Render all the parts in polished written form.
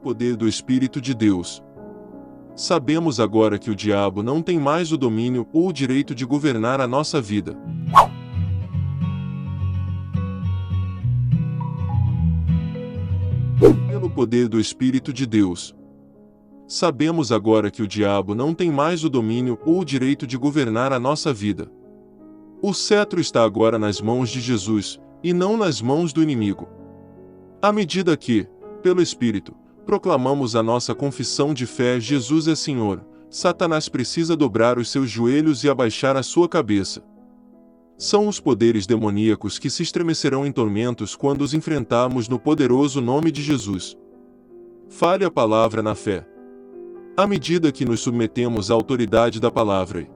poder do Espírito de Deus. Sabemos agora que o diabo não tem mais o domínio ou o direito de governar a nossa vida. Pelo poder do Espírito de Deus. Sabemos agora que o diabo não tem mais o domínio ou o direito de governar a nossa vida. O cetro está agora nas mãos de Jesus, e não nas mãos do inimigo. À medida que, pelo Espírito, proclamamos a nossa confissão de fé: Jesus é Senhor, Satanás precisa dobrar os seus joelhos e abaixar a sua cabeça. São os poderes demoníacos que se estremecerão em tormentos quando os enfrentarmos no poderoso nome de Jesus. Fale a palavra na fé. À medida que nos submetemos à autoridade da palavra e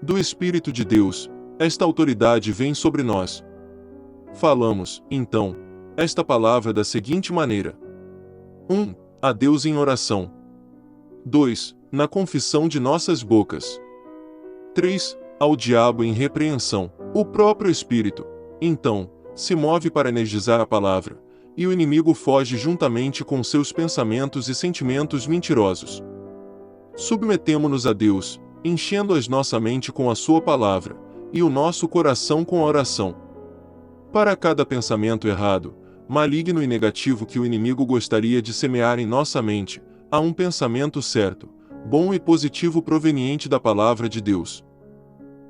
do Espírito de Deus, esta autoridade vem sobre nós. Falamos, então, esta palavra da seguinte maneira: 1. A Deus em oração. 2. Na confissão de nossas bocas. 3. Ao diabo em repreensão. O próprio Espírito, então, se move para energizar a palavra, e o inimigo foge juntamente com seus pensamentos e sentimentos mentirosos. Submetemo-nos a Deus, enchendo-as nossa mente com a sua palavra, e o nosso coração com a oração. Para cada pensamento errado, maligno e negativo que o inimigo gostaria de semear em nossa mente, há um pensamento certo, bom e positivo proveniente da palavra de Deus.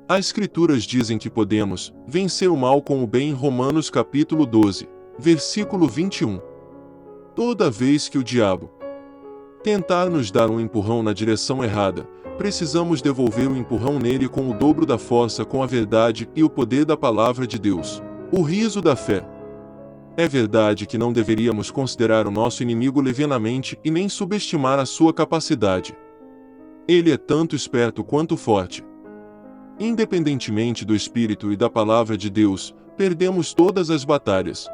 As Escrituras dizem que podemos vencer o mal com o bem em Romanos capítulo 12, versículo 21. Toda vez que o diabo tentar nos dar um empurrão na direção errada, precisamos devolver o empurrão nele com o dobro da força, com a verdade e o poder da palavra de Deus. O riso da fé. É verdade que não deveríamos considerar o nosso inimigo levianamente e nem subestimar a sua capacidade. Ele é tanto esperto quanto forte. Independentemente do Espírito e da palavra de Deus, perdemos todas as batalhas.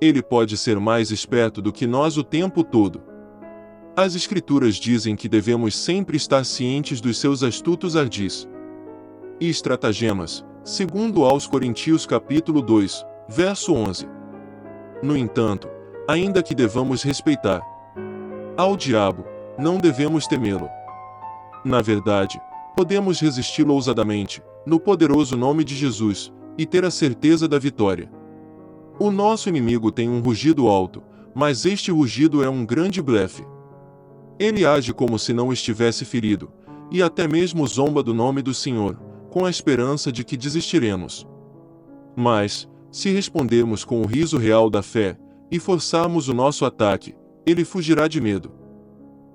Ele pode ser mais esperto do que nós o tempo todo. As Escrituras dizem que devemos sempre estar cientes dos seus astutos ardis e estratagemas, segundo aos Coríntios capítulo 2, verso 11. No entanto, ainda que devamos respeitar ao diabo, não devemos temê-lo. Na verdade, podemos resisti-lo ousadamente, no poderoso nome de Jesus, e ter a certeza da vitória. O nosso inimigo tem um rugido alto, mas este rugido é um grande blefe. Ele age como se não estivesse ferido, e até mesmo zomba do nome do Senhor, com a esperança de que desistiremos. Mas, se respondermos com o riso real da fé, e forçarmos o nosso ataque, ele fugirá de medo.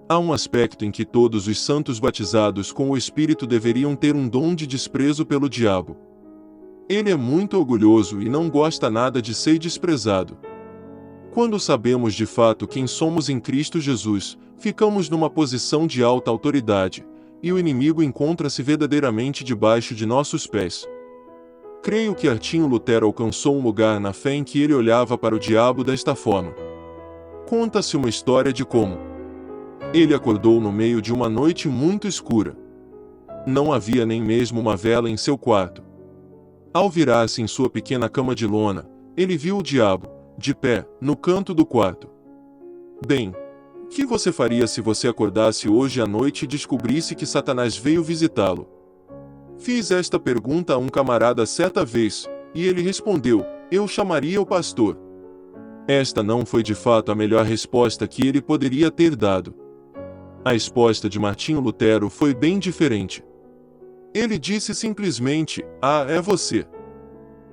Há um aspecto em que todos os santos batizados com o Espírito deveriam ter um dom de desprezo pelo diabo. Ele é muito orgulhoso e não gosta nada de ser desprezado. Quando sabemos de fato quem somos em Cristo Jesus, ficamos numa posição de alta autoridade, e o inimigo encontra-se verdadeiramente debaixo de nossos pés. Creio que Martinho Lutero alcançou um lugar na fé em que ele olhava para o diabo desta forma. Conta-se uma história de como ele acordou no meio de uma noite muito escura. Não havia nem mesmo uma vela em seu quarto. Ao virar-se em sua pequena cama de lona, ele viu o diabo, de pé, no canto do quarto. Bem, o que você faria se você acordasse hoje à noite e descobrisse que Satanás veio visitá-lo? Fiz esta pergunta a um camarada certa vez, e ele respondeu: eu chamaria o pastor. Esta não foi de fato a melhor resposta que ele poderia ter dado. A resposta de Martinho Lutero foi bem diferente. Ele disse simplesmente: ah, é você.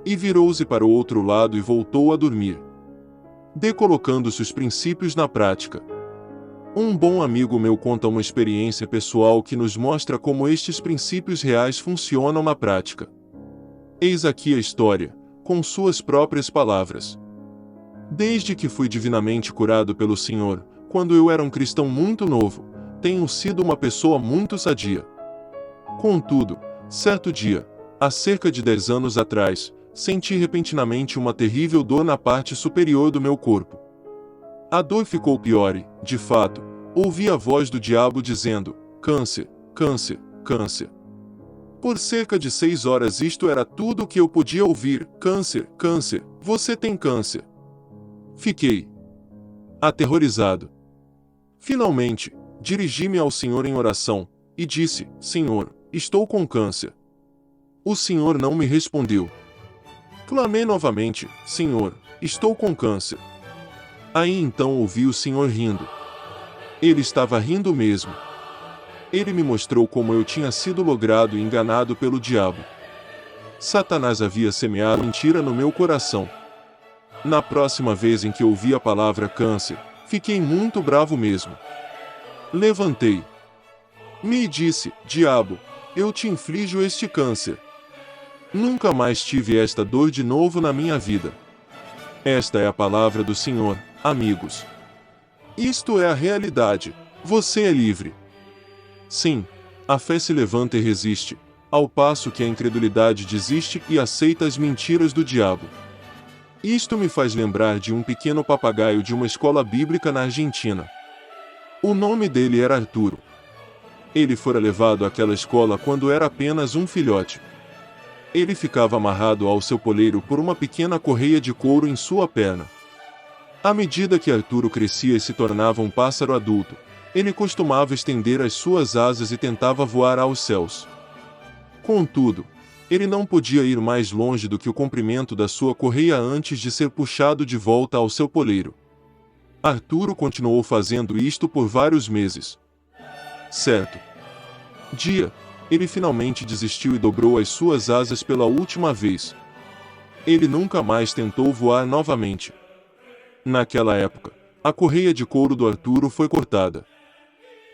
E virou-se para o outro lado e voltou a dormir, decolocando-se os princípios na prática. Um bom amigo meu conta uma experiência pessoal que nos mostra como estes princípios reais funcionam na prática. Eis aqui a história, com suas próprias palavras. Desde que fui divinamente curado pelo Senhor, quando eu era um cristão muito novo, tenho sido uma pessoa muito sadia. Contudo, certo dia, há cerca de 10 anos atrás, senti repentinamente uma terrível dor na parte superior do meu corpo. A dor ficou pior e, de fato, ouvi a voz do diabo dizendo: câncer, câncer, câncer. Por cerca de 6 horas isto era tudo o que eu podia ouvir: câncer, câncer, você tem câncer. Fiquei aterrorizado. Finalmente, dirigi-me ao Senhor em oração, e disse: Senhor, estou com câncer. O Senhor não me respondeu. Clamei novamente: Senhor, estou com câncer. Aí então ouvi o Senhor rindo. Ele estava rindo mesmo. Ele me mostrou como eu tinha sido logrado e enganado pelo diabo. Satanás havia semeado mentira no meu coração. Na próxima vez em que ouvi a palavra câncer, fiquei muito bravo mesmo. Levantei. Me disse: Diabo, eu te inflijo este câncer. Nunca mais tive esta dor de novo na minha vida. Esta é a palavra do Senhor, amigos. Isto é a realidade. Você é livre. Sim, a fé se levanta e resiste, ao passo que a incredulidade desiste e aceita as mentiras do diabo. Isto me faz lembrar de um pequeno papagaio de uma escola bíblica na Argentina. O nome dele era Arturo. Ele fora levado àquela escola quando era apenas um filhote. Ele ficava amarrado ao seu poleiro por uma pequena correia de couro em sua perna. À medida que Arturo crescia e se tornava um pássaro adulto, ele costumava estender as suas asas e tentava voar aos céus. Contudo, ele não podia ir mais longe do que o comprimento da sua correia antes de ser puxado de volta ao seu poleiro. Arturo continuou fazendo isto por vários meses. Certo dia, ele finalmente desistiu e dobrou as suas asas pela última vez. Ele nunca mais tentou voar novamente. Naquela época, a correia de couro do Arturo foi cortada.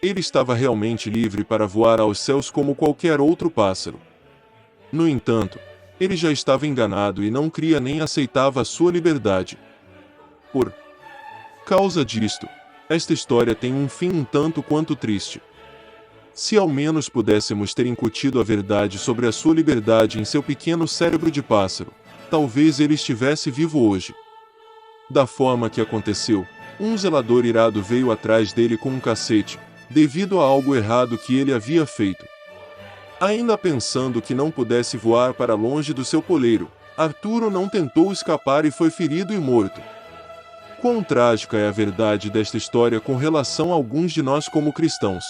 Ele estava realmente livre para voar aos céus como qualquer outro pássaro. No entanto, ele já estava enganado e não cria nem aceitava a sua liberdade. Por causa disto, esta história tem um fim um tanto quanto triste. Se ao menos pudéssemos ter incutido a verdade sobre a sua liberdade em seu pequeno cérebro de pássaro, talvez ele estivesse vivo hoje. Da forma que aconteceu, um zelador irado veio atrás dele com um cacete, devido a algo errado que ele havia feito. Ainda pensando que não pudesse voar para longe do seu poleiro, Arturo não tentou escapar e foi ferido e morto. Quão trágica é a verdade desta história com relação a alguns de nós como cristãos.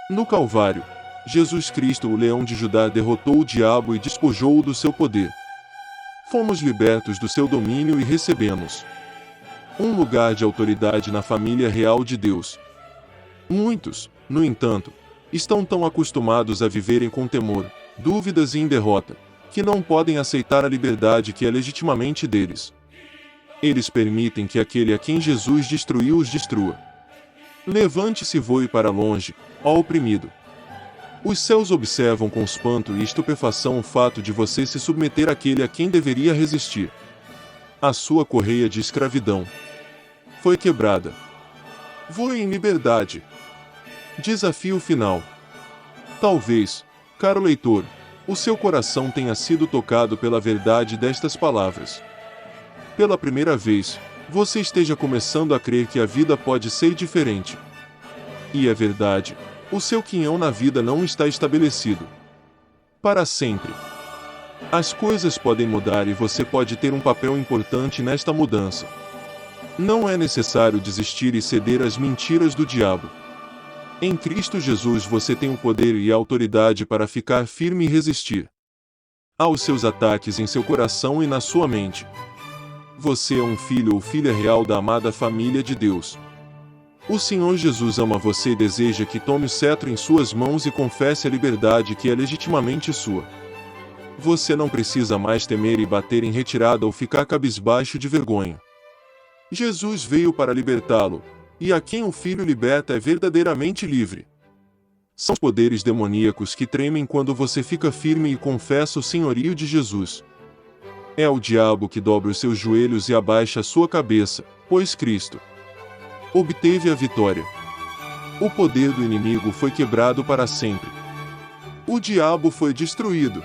No Calvário, Jesus Cristo, o Leão de Judá, derrotou o diabo e despojou-o do seu poder. Fomos libertos do seu domínio e recebemos um lugar de autoridade na família real de Deus. Muitos, no entanto, estão tão acostumados a viverem com temor, dúvidas e em derrota, que não podem aceitar a liberdade que é legitimamente deles. Eles permitem que aquele a quem Jesus destruiu os destrua. Levante-se e voe para longe, ó oprimido. Os céus observam com espanto e estupefação o fato de você se submeter àquele a quem deveria resistir. A sua correia de escravidão foi quebrada. Voe em liberdade. Desafio final. Talvez, caro leitor, o seu coração tenha sido tocado pela verdade destas palavras. Pela primeira vez, você esteja começando a crer que a vida pode ser diferente. E é verdade, o seu quinhão na vida não está estabelecido para sempre. As coisas podem mudar e você pode ter um papel importante nesta mudança. Não é necessário desistir e ceder às mentiras do diabo. Em Cristo Jesus você tem o poder e a autoridade para ficar firme e resistir aos seus ataques em seu coração e na sua mente. Você é um filho ou filha real da amada família de Deus. O Senhor Jesus ama você e deseja que tome o cetro em suas mãos e confesse a liberdade que é legitimamente sua. Você não precisa mais temer e bater em retirada ou ficar cabisbaixo de vergonha. Jesus veio para libertá-lo, e a quem o Filho liberta é verdadeiramente livre. São os poderes demoníacos que tremem quando você fica firme e confessa o senhorio de Jesus. É o diabo que dobra os seus joelhos e abaixa a sua cabeça, pois Cristo obteve a vitória. O poder do inimigo foi quebrado para sempre. O diabo foi destruído.